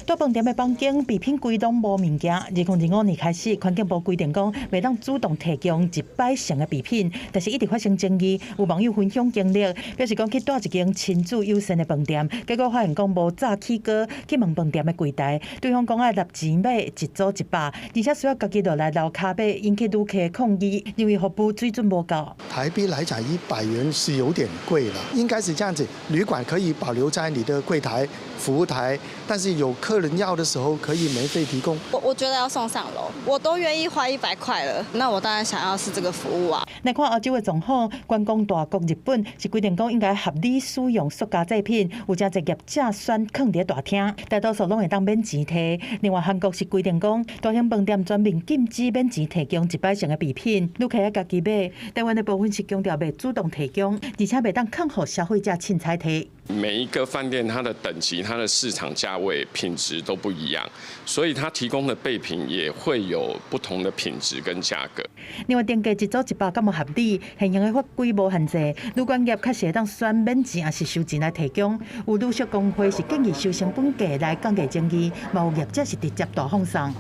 S12: 大饭店的房间备品规拢无物件。2025年开始，环境部规定讲，袂当主动提供一摆成的备品，但是一直发生争议。有网友分享经历，表示讲去住一间亲子友善的饭店，结果发现讲无炸起锅，去问饭店的柜台，对方讲要纳钱买一组100，而且需要家己落来捞卡买，引起旅客抗议，认为服务水准无够。
S23: 台币来讲，100元是有点贵了，应该是这样子，旅馆可以保留在你的柜台、服务台，但是有客人要的时候可以免费提供。
S24: 我觉得要送上楼，我都愿意花100块了，那我当然想要是这个服务啊。
S12: 来看欧洲的状况，观光大国日本是规定讲应该合理使用塑胶制品，有真侪业者选放伫大厅，大多数拢会当免钱提。另外，韩国是规定讲大型饭店专门禁止免钱提供一摆成的备品，旅客要家己买。台湾的部分是强调袂主动提供，而且袂当抗互消费者凊彩提。
S25: 每一个饭店它的等级、它的市场价位、品质都不一样，所以它提供的备品也会有不同的品质跟价格。
S12: 另外，定价一组100敢无合理？现行的法规无限制，旅馆业确实会当选免钱还是收钱来提供。有旅宿工会是建议收成本价来降低争议，嘛有业者是直接大放送。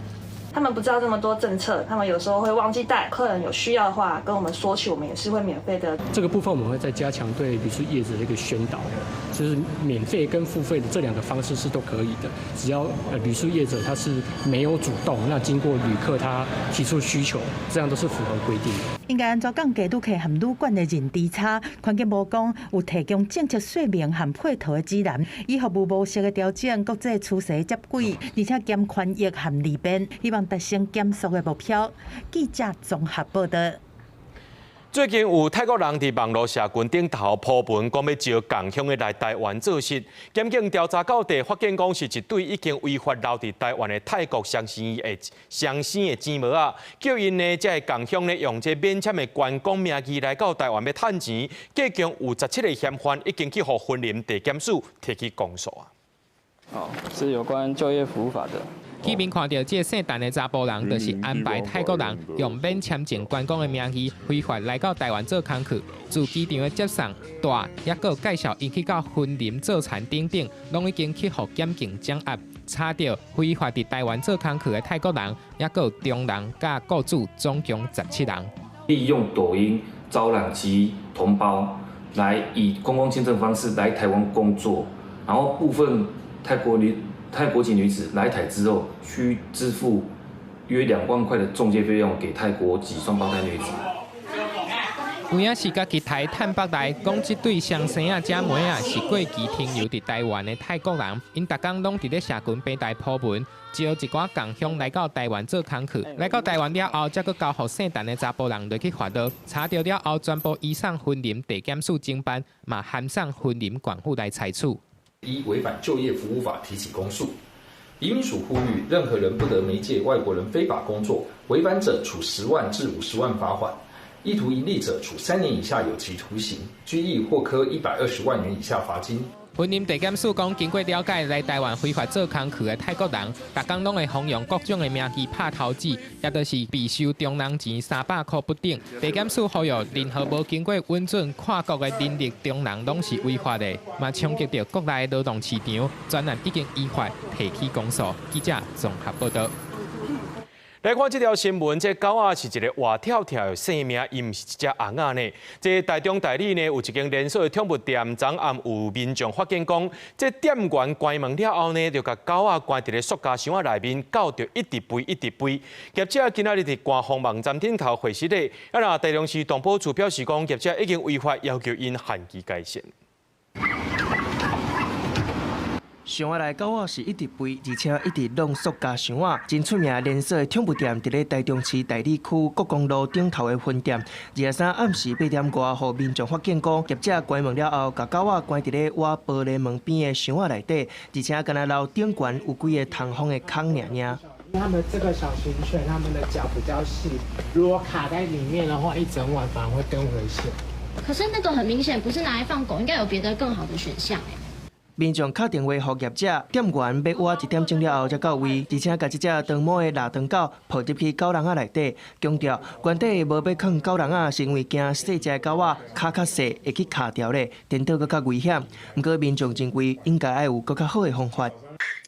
S28: 他们不知道这么多政策，他们有时候会忘记带。客人有需要的话，跟我们说起，我们也是会免费的。
S29: 这个部分我们会再加强对旅宿业者的一个宣导，就是免费跟付费的这2个方式是都可以的。只要旅宿业者他是没有主动，那经过旅客他提出需求，这样都是符合规定的。
S12: 应该按照降低旅客和旅馆的认知差，环境部讲有提供正确说明和配套的指南，以服务模式的调整国际趋势接轨，而且减宽益和利便，希望达成减速的目标。记者综合报道。
S1: 最近有泰国人伫网络社群顶头铺文，讲要招共乡的来台湾做事。检警调查到底，发现讲是一对已经违法留伫台湾的泰国双生的姊妹啊，叫因呢，这共乡呢用这免签的观光名义来到台湾要趁钱。计共有17个嫌犯已经去互云林地检署提起公诉啊。
S30: 是有关就业服务法的。
S9: 市民看到这姓陈的查甫人，就是安排泰国人用免签证观光的名义，非法来到台湾做工课，自机场的接送、带，也有介绍因去到云林做田等等，拢已经去互检警掌握，查到非法伫台湾做工课的泰国人，也有中人甲雇主，总共17人。
S31: 利用抖音招揽其同胞，
S3: 来以公共签证方式来台湾工作，然后部分泰国籍女子来台之后，需支付约2万块的中介费用给泰国籍双胞胎女子。
S9: 有影是家己台探北来讲，即对双生啊、姐妹啊是过期停留伫台湾的泰国人，因逐工拢伫咧社群平台铺文，招一寡共乡来到台湾做工课，来到台湾了后，才佫交互姓陈的查甫人落去法律，查到了后，全部移送婚龄地检署侦办，嘛函上婚龄管户来裁处。
S4: 依违反就业服务法提起公诉。移民署呼吁，任何人不得媒介外国人非法工作，违反者处10万至50万罚款。意图盈利者处3年以下有期徒刑、拘役或科120万元以下罚金。
S9: 婚姻地检署讲，经过了解，来台湾非法做工课的泰国人，逐工拢会弘扬各种的名义拍头子，也就是必收中人钱300块不等。地检署呼吁，任何无经过允准跨国的人力中人，拢是违法的，嘛冲击到国内劳动市场。专案已经依法提起公诉。记者综合报道。
S1: 来看这条新闻，这狗仔是一个活跳跳的生命，伊毋是一只红仔呢。这台中台里呢有一间连锁的宠物店，昨暗有民众发现讲，这店员关门了后呢，就把狗仔关伫咧塑胶箱仔内面，狗着一直吠一直吠。业者今仔日伫官方网站顶头回实咧，啊，台中市动保处表示讲，业者已经违法要求因限期改善。
S5: 箱仔内狗仔是一直吠，而且一直弄塑胶箱仔。真出名连锁的宠物店，伫咧台中市大里区国公路顶头的分店。23暗时8点外，互民众发现讲，业者关门了后，把狗仔关伫咧瓦玻璃门边的箱仔内底，而且敢若楼顶悬有几个通风的孔尔尔。
S6: 它们这个小型犬，它们的脚比较细，如果卡在里面的话，一整晚反而会更危险。
S7: 可是那个很明显不是拿来放狗，应该有别的更好的选项哎。
S5: 民众敲电话给业者，店员要挖1点钟了后才到位，而且把这只长毛的腊肠狗抱入去狗笼仔内底，强调原底无要放狗笼仔，是因为惊细只的狗仔脚较细会去卡掉咧，颠倒更较危险。不过民众认为应该要有更较好的方法。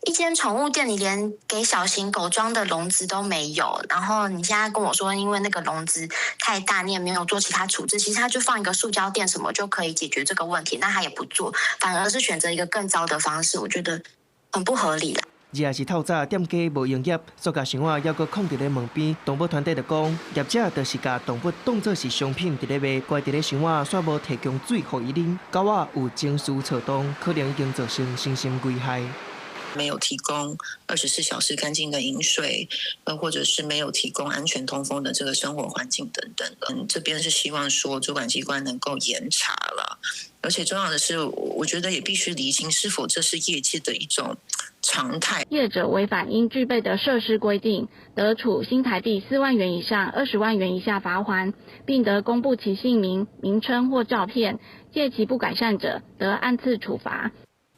S10: 一间宠物店里连给小型狗装的笼子都没有，然后你现在跟我说，因为那个笼子太大，你也没有做其他处置，其实他就放一个塑胶垫什么就可以解决这个问题，那他也不做，反而是选择一个更糟的方式，我觉得很不合理啦。
S5: 也是透早店家无营业，塑胶箱仔还阁放伫咧门边，动保团体就讲，业者就是把动物当作是商品伫咧卖，关伫咧箱仔，却无提供水互伊啉，狗仔有情绪躁动，可能已经造成身心危害。
S11: 没有提供24小时干净的饮水，或者是没有提供安全通风的这个生活环境等等的。这边是希望说主管机关能够严查了，而且重要的是，我觉得也必须厘清是否这是业界的一种常态。
S7: 业者违反应具备的设施规定，得处新台币4万元以上20万元以下罚锾，并得公布其姓名、名称或照片，借其不改善者，得按次处罚。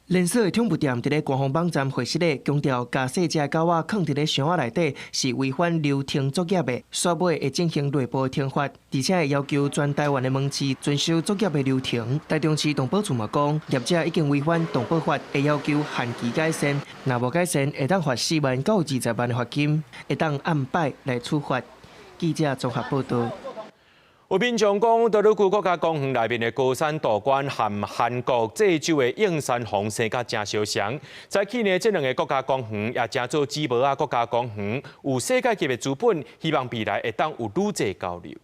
S5: 连锁的宠物店伫咧官方网站回示咧，强调把细只狗仔放伫咧箱仔内底是违反流程作业的，煞尾会进行内部的惩罚，而且会要求全台湾的门市遵守作业的流程。台中市动保处嘛讲，业者已经违反动保法，会要求限期改善，若无改善，会当罚4万到20万的罚金，会当按摆来处罚。记者综合报道。
S1: 有民众讲，德鲁库国家公园内面的高山道观和韩国济州的映山红生甲真相像。早起呢，这两个国家公园也正做姊妹啊国家公园，有世界级的资本，希望未来会当有愈济交流。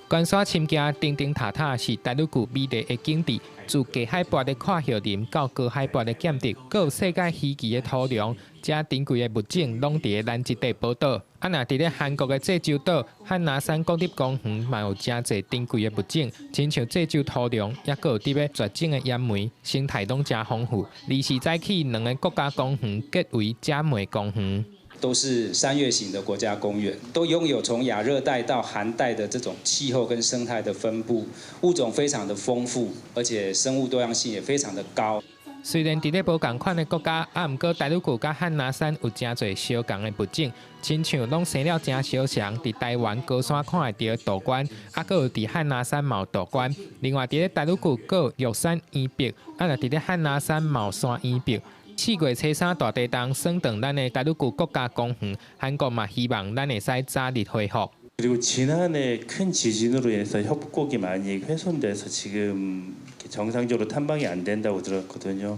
S9: 关山深径顶顶塔塔是大陆具美丽的景致，自低海拔的看叶林到高海拔的剑竹，还有世界稀奇的土壤，这珍贵的物种拢伫咧咱这块宝岛。啊，若伫咧韩国的济州岛、汉拿山国立公园，嘛有真侪珍贵的物种，亲像济州土壤，也佫有伫咧绝种的烟梅，生态拢真丰富。24早起，两个国家公园结为姐妹公园。
S14: 都是山岳型的国家公园，都拥有从亚热带到寒带的这种气候跟生态的分布，物种非常的丰富，而且生物多样性也非常的高。
S9: 虽然伫咧无共款的国家，毋过大陆区甲汉拿山有真侪相共的物种，亲像拢生了真相像，伫台湾高山看会到道观，佫有伫汉拿山有道观。另外伫咧大陆区佫有玉山圆壁，若伫咧汉拿山有山圆壁。4月初3大地动，升等咱的大陆区国家公园，韩国嘛希望咱会使早日恢复。
S8: 그리고 지난해 큰 지진으로 인해서 협곡이 많이 훼손돼서 지금 정상적으로 탐방이 안 된다고 들었거든요.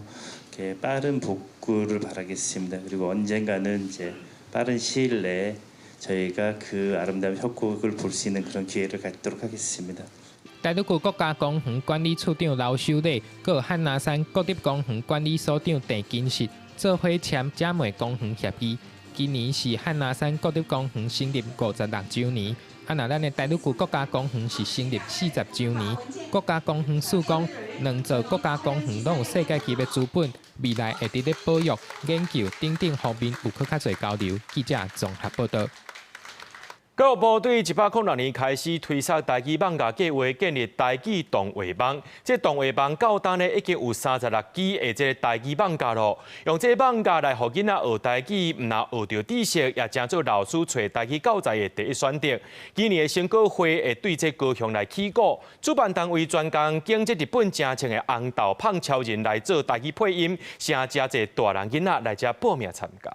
S8: 빠른 복구를 바라겠습니다. 그리고 언젠가는 이제 빠른 시일 내에 저희가 그 아름다운 협곡을 볼 수 있는 그런 기회를 갖도록 하겠습니다.
S9: 台北区国家公园管理处长刘秀丽，佮汉拿山国立公园管理所长陈金实做伙签嘉美公园协议。今年是汉拿山国立公园成立56周年，咱的台北区国家公园是成立40周年。国家公园署讲，两座国家公园拢有世界级的资本，未来会伫咧保育、研究等等方面有较侪交流。记者综合报道。
S1: 教育部对106年开始推出台语网架计划，建立台语动画网。这动画网到单呢已经有36支的这台语网架咯。用这网架来，互囡仔学台语，唔但学到知识，也成做老师找台语教材的第一选择。今年的成果会会对这高雄来起鼓，主办单位专工经这日本正青的红豆胖超人来做台语配音，声真侪大人囡仔来这报名参加。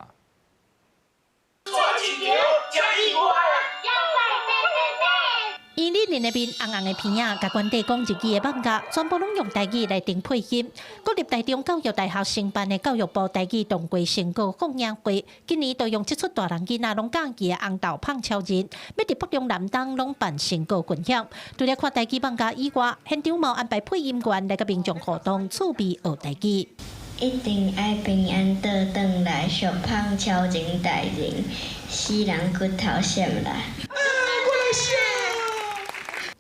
S13: 伊里年那边红红的片啊，甲原地讲日语的网架，全部拢用台语来定配音。国立台中教育大学承办的教育部台语动画成果放映会，今年都用这出大人囡仔拢喜欢的红豆胖超人，要伫北中南东拢办成果分享。除了看台语网架以外，现场嘛安排配音员来甲民众互动，趣味学台语。
S15: 一定爱平安倒转来，小胖超人大人，死人骨头闪来。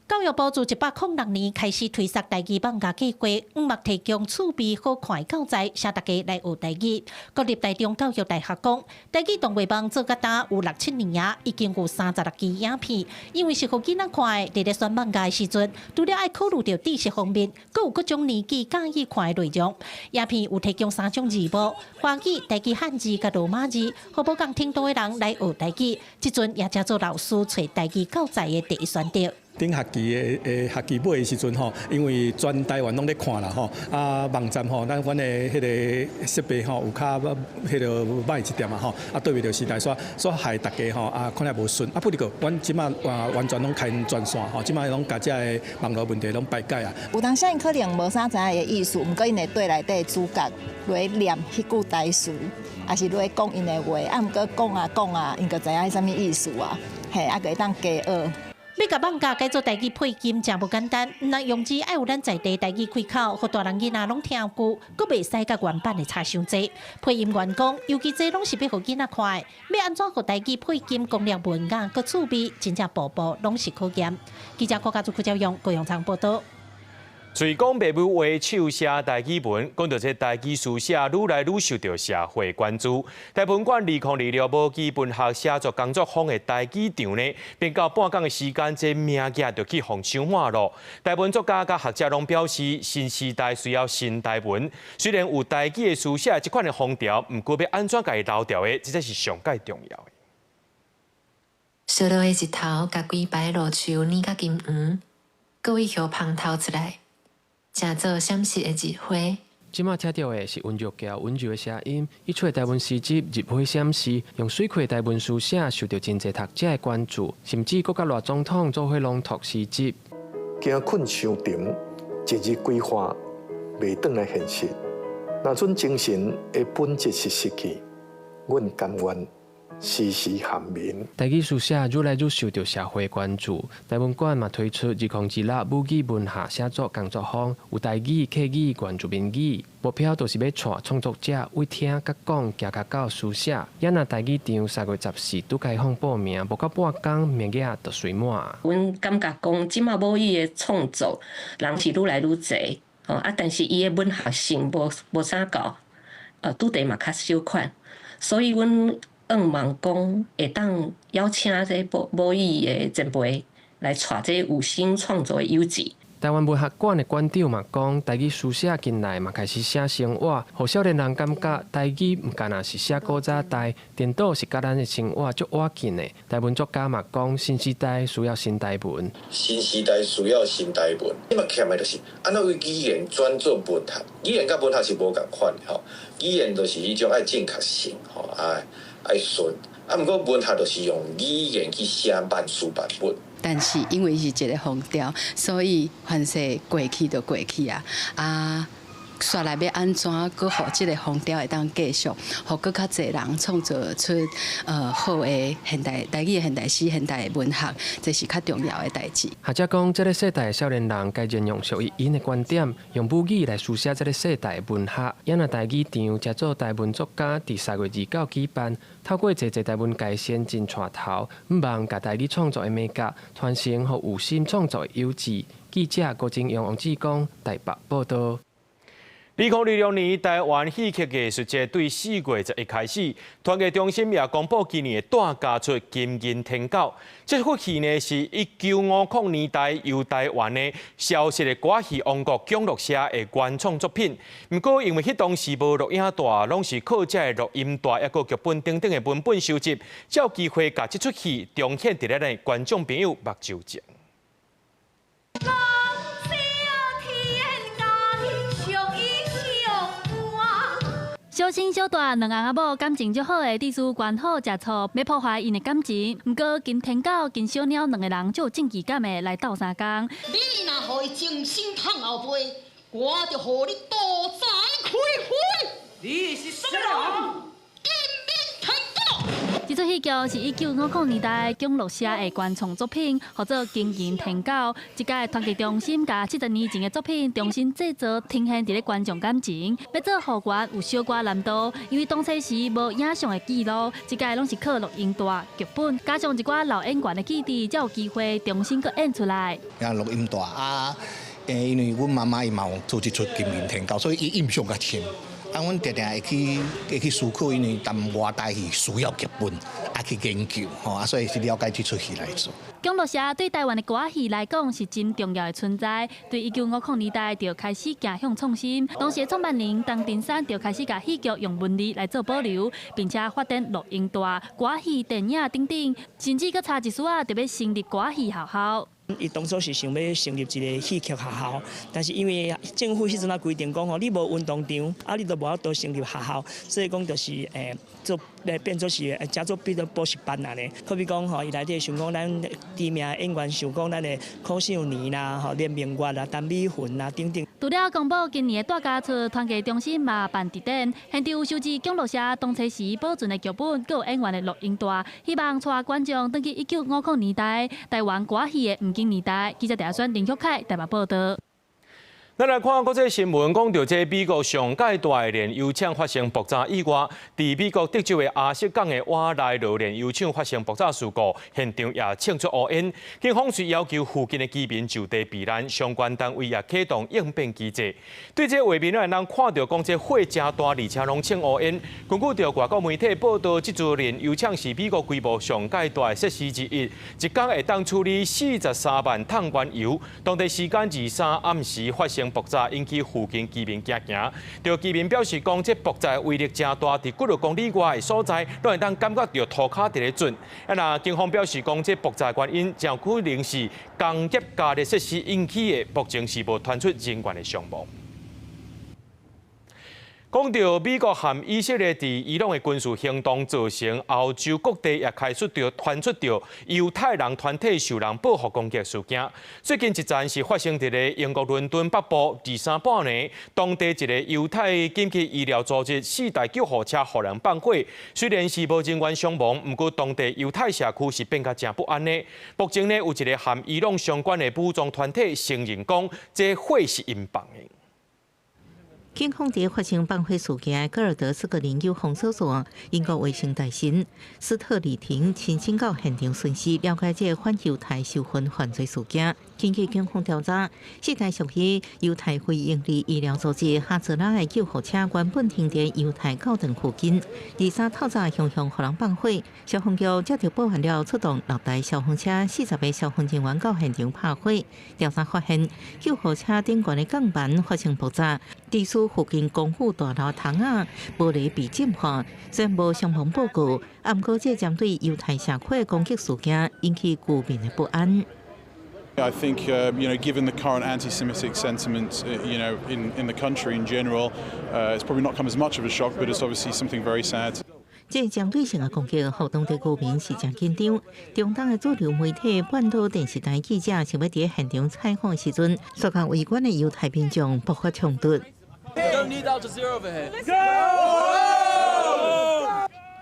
S13: 教育部自106年开始推出台语网架计划，目提供趣味好看的教材，请大家来学台语。国立台中教育大学讲，台语动画网做甲呾有6-7年啊，已经有36支影片。因为是互囡仔看的，伫咧选网架的时阵，除了爱考虑到知识方面，阁有各种年纪喜意看的内容。影片有提供3种字幕：华语、台语汉字甲罗马字，互无共听懂的人来学台语。即阵也正做老师找台语教材的第一选择。
S16: 顶学期的学期尾的时阵吼，因为全台湾拢咧看啦吼，网站吼，咱阮的迄个设备吼有较迄个歹一点啊吼，对袂着时代所害大家吼看来无顺，不过阮即马完全拢开专线吼，即马拢甲这个网络问题拢排解啊。
S17: 有当时因可能无啥知影的意思，毋过因会对内底主角来念迄句台词，也是来讲因的话，毋过讲啊，因个知影啥物意思啊，嘿，个会当加学。
S13: 要甲网架改做台语配音，真无简单。那用字爱有咱在地台语开口，互大人囡仔拢听久，阁袂使甲原版的差伤济。配音员讲，尤其这拢是要互囡仔看的，要安怎互台语配音攻略文雅阁趣味，真正步步拢是考验。记者柯家主教用高阳昌报道。
S1: 随讲爸母话手写台语文，讲到这台语书写愈来愈受到社会关注。台本馆2026无基本学写作工作坊的台语场呢，便到半工的时间，这名额就去红抢满咯。台本作家甲学者拢表示，新时代需要新台文。虽然有台语的书写这款的风潮，毋过要安怎家己留条的，这才是上界重要的。
S18: 烧落的日头，甲几排路树染甲金黄，各位叶芳透出来。正做闪烁的日花。
S19: 即马听到的是温柔娇温柔的声音，伊出的台文诗集《日花闪烁》，用水气台文书写，受到真侪读者的关注，甚至国甲赖总统做伙朗读诗集。
S20: 惊困伤沉，一日规划袂转来现实。若阵精神的本质是失去，阮甘愿。时时喊名。
S19: 台语书写愈来愈受到社会关注。台文馆嘛推出2026母语文学写作工作坊，有台语、客语、原住民语，目标就是要带创作者为听甲讲，行甲到书写。也那台语场3月14拄开放报名，无到半工名额就水满。
S26: 阮感觉讲，即马母语的创作人是愈来愈侪，但是伊的文学性无啥够，拄地嘛较少款，所以阮。望讲会当邀请这母语的前辈来带这有心创作的优质。
S19: 台湾文学馆的馆长嘛讲，台语书写近来嘛开始写生活，互少年人感觉台语毋干那是写古早代，颠倒是甲咱的生活足接近的。台文作家嘛讲，新时代需要新台文。
S27: 新时代需要新台文，你嘛欠的就是安怎为语言转做文学，语言甲文学是无共款吼，语言就是迄种爱正确性吼，爱顺，啊，毋过文学就是用语言去写万书版本。
S2: 但是因为是一个风潮，所以凡是过去就过去啊。煞来要安怎，搁互即个风潮会当继续，互搁较侪人创造出好的现代台语、现代诗、现代文学，这是较重要的代志。
S19: 学者讲，这个世代的少年人该沿用属于因的观点，用母语来书写这个世代的文学。也那台语场才做台文作家伫3月29举办，透过侪台文界先进串头，毋忘甲台语创作的美感，传承互有心创作的优质。记者郭正阳、王志光台北报道。
S1: 2026年台湾戏剧艺术节对4月11开始，团结中心也公布今年的大家出金银天狗。这出戏呢是1950年代由台湾的消失的歌戏王国姜乐社的原创作品。不过因为迄当时无录影带，拢是靠这个录音带一个剧本等等的文本收集，才有机会把这出戏彰显伫咱的观众朋友目睭前。
S12: 小生小大两阿某感情足好的，地主管好食醋，要破坏因的感情。不过金天狗、金小鸟两个人就有正义感的来斗相共。
S21: 你若互伊精心烫后背，我就互你多财开花。你是什么人？
S12: 这出戏剧是1950年代姜乐社的原创作品，叫做《金银天狗》。这届团结中心甲70年前的作品重新制作，呈现伫咧观众感情。要做好歌有小歌难度，因为当初时无影像的记录，这届拢是靠录音带、剧本，加上一寡老演员的记忆，才有机会重新搁演出来。
S22: 录音带啊，因为阮妈妈伊嘛有做一出《金银天狗》，所以伊印象较深。啊，阮常常会去思考，因为谈外台戏需要剧本，啊去研究，啊，所以是了解这出戏来做。
S12: 姜乐社对台湾的歌戏来讲是真重要的存在，对1950年代就开始走向创新。当时的创办人董定山就开始把戏剧用文字来做保留，并且发展录音带、歌戏、电影等等，甚至搁差一丝就要成立歌戏学校。
S23: 伊当初是想要成立一个戏剧学校，但是因为政府迄阵啊规定讲吼，你无运动场，啊你都无法度成立学校，所以讲就是做变做是加做变做补习班啊咧。可比讲吼，伊内底想讲咱知名演员想讲咱的柯秀年啦、吼连明月啦、陈美云啦等等。
S12: 除了公布今年的大家出团结中心嘛办地点，现场有收集姜乐社当初时保存的剧本，还有演员的录音带，希望带观众回去1950年代台湾歌戏的黄金年代。记者陈选林旭凯台北报道。
S1: 咱来看国际新闻，讲到这美国上届大的炼油厂发生爆炸意外，伫美国德州的阿瑟港的瓦莱罗炼油厂发生爆炸事故，现场也庆祝乌烟。警方是要求附近的居民就地避难，相关单位也启动应变机制。对这画面，咱看到讲这火真大，而且拢呛乌烟。根据着外国媒体报道，这座炼油厂是美国规模上届大的设施之一，一天会当处理43万桶原油。当地时间23暗时发生爆炸，引起附近居民惊惊。着居民表示讲，这爆炸的威力真大，伫几多公里外的所在，拢会当感觉到涂骹伫咧转。那警方表示讲，这爆炸原因真可能是工业加热设施引起的，目前是无传出人员的伤亡。讲到美国和以色列伫伊朗的军事行动，造成欧洲各地也开始传出犹太人团体受人报复攻击事件。最近一站是发生伫咧英国伦敦北部2、3半年，当地一个犹太紧急医疗组织4台救护车互人放火，虽然是无人员伤亡，不过当地犹太社区是变甲真不安的。目前呢，有一个和伊朗相关的武装团体承认讲，这火是因放的。
S24: 警方在发生放火事件戈尔德斯格林有封锁所，英国卫生大臣斯特里廷亲身到现场巡视，了解这反犹太仇恨犯罪事件。根据警方调查，4台属于犹太非营利医疗组织哈泽拉的救护车原本停在犹太教堂附近，23透早向互人放火，消防局接到报案了，出动6台消防车、40个消防人员到现场拍火。调查发现，救护车顶悬的钢板发生爆炸，地区附近公寓大楼窗仔玻璃被浸破，虽然无伤亡报告，不过这针对犹太社区的攻击事件引起居民的不安。
S25: I think, given the current anti-Semitic sentiment, in the country in general, it's probably not come as much of a shock, but it's obviously something very sad.
S24: 这针对性的攻击，互当地居民是真紧张。中东的主流媒体半岛电视台记者想要伫现场采访时阵，所讲围观的犹太民众爆发冲突。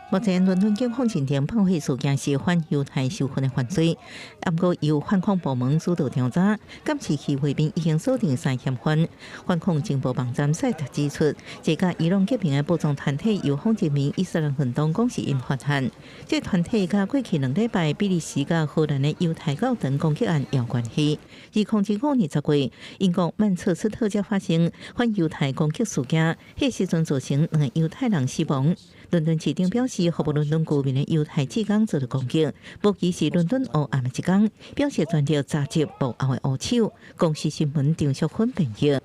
S24: 目前，伦敦警方认定放火事件是反犹太仇恨的犯罪，不过由反恐部门主导调查。今次起会面已经锁定3嫌犯。反恐情报网站赛特指出，这家伊朗革命的武装团体由访人民伊斯兰运动讲是因发案。这团体甲过去2礼拜比利时甲荷兰的犹太教堂攻击案有关系。2005年10月，英国曼彻斯特则发生反犹太攻击事件，迄时阵造成2个犹太人死亡。伦敦市长表示，服务伦敦居民的犹太志工遭到攻击，无疑是伦敦黑暗的一天，表示传到炸击幕后的黑手。公司新闻张淑芬评语。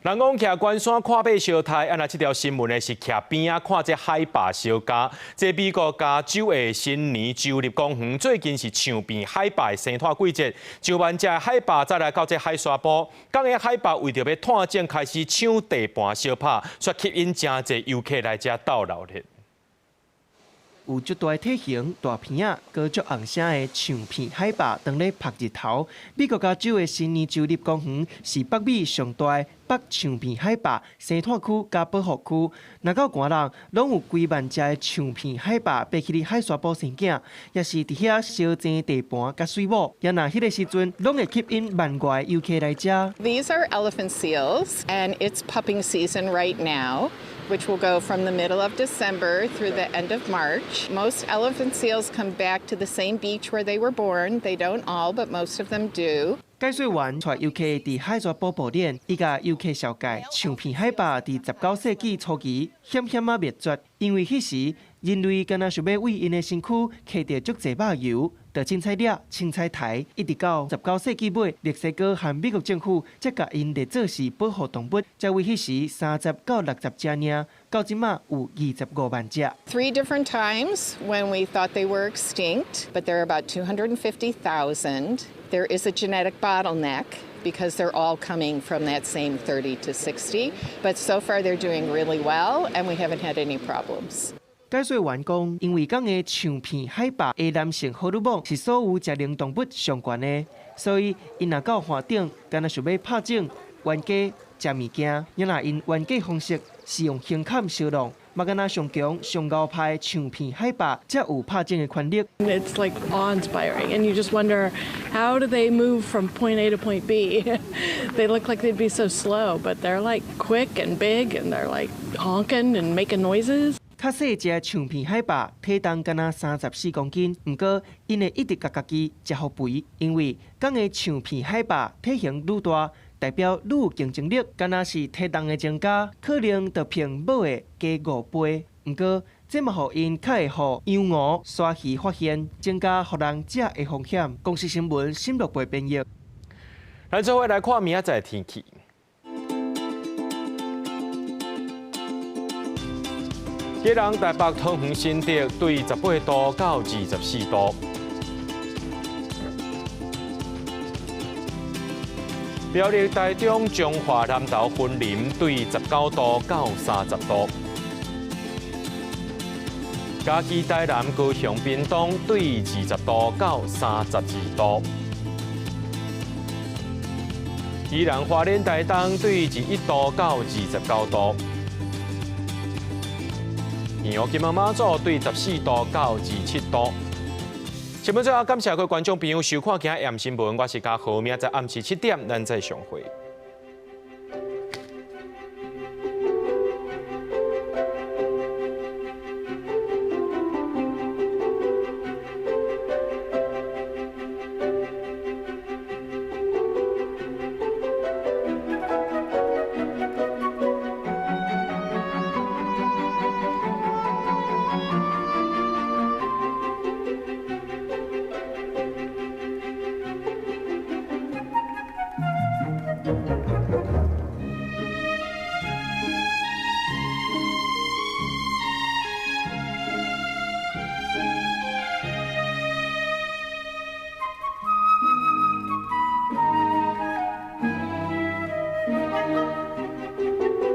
S1: 人讲徛关山看马烧台，啊！那这条新闻呢是徛边啊看这海拔烧家。这美国加州的新年州立公园最近是唱遍海拔的生态季节，上万只海拔再来到这海沙坡，港的海拔为着要探证开始抢地盘烧拍，却吸引真侪游客来这逗留咧。
S3: 有足大体型、大片啊，高足红声的唱片海拔，当咧晒日头。美国加州的新年州立公园是北美上大的北唱片海拔生态区加保护区。若到寒人，拢有几万只的唱片海拔爬起哩海沙坡生境，也是伫遐烧蒸地盘甲水母。也若迄个时阵，拢会吸引万外游客来遮。
S4: These are elephant seals, and it's pupping season right now, which will go from the middle of December through the end of March. Most elephant seals come back to the same beach where they were born. They don't all, but most of them do.
S3: 解说员带游客伫海沙坡步练，伊甲游客绍介，唱片海拔伫19世纪初期险险啊灭绝，因为迄时人类敢若想要为因的身躯揢着足侪肉油，就凊彩掠、凊彩抬，一直到19世纪末，墨西哥和美国政府才甲因列做是保护动物，才为迄时30到60只尔，到即马有25万只。
S4: 3 different times when we thought they were extinct, but there are about 250,000. There is a genetic bottleneck because they're all coming from that same 30 to 60. But so far they're doing really well, and we haven't had any problems.
S3: 解说员讲，因为港的唱片海拔的男性荷尔蒙是所有食灵动物上悬的，所以因若到岸顶，敢若想要拍种、冤家、食物件，也若因冤家方式是用轻砍烧弄。嘛，敢若上强、上高派唱片海拔，才有拍种的权力。
S5: It's like awe-inspiring, and you just wonder how do they move from point A to point B? They look like they'd be so slow, but they're like quick and big, and they're like honking and making noises.
S3: 较细只唱片海拔体重敢若34公斤，不过因会一直甲家己食好肥，因为港的唱片海拔体型愈大，代表愈有竞争力。敢若是体重的增加，可能就平某的加5倍。不过，这嘛互因较会互羊鹅、鲨鱼发现，增加互人食的风险。公司新闻新乐培编译。
S1: 咱做伙来看明仔载天气。今日台北桃园新竹对18度到24度，苗栗台中彰化南投云林对19度到30度，嘉义台南高雄屏东对20度到32度，宜兰花莲台东对21度到29度。宜金门马祖对14度到27度。新闻最后，感谢各位观众朋友收看今日AM新闻，我是嘉豪，明仔载暗时7点咱再相会。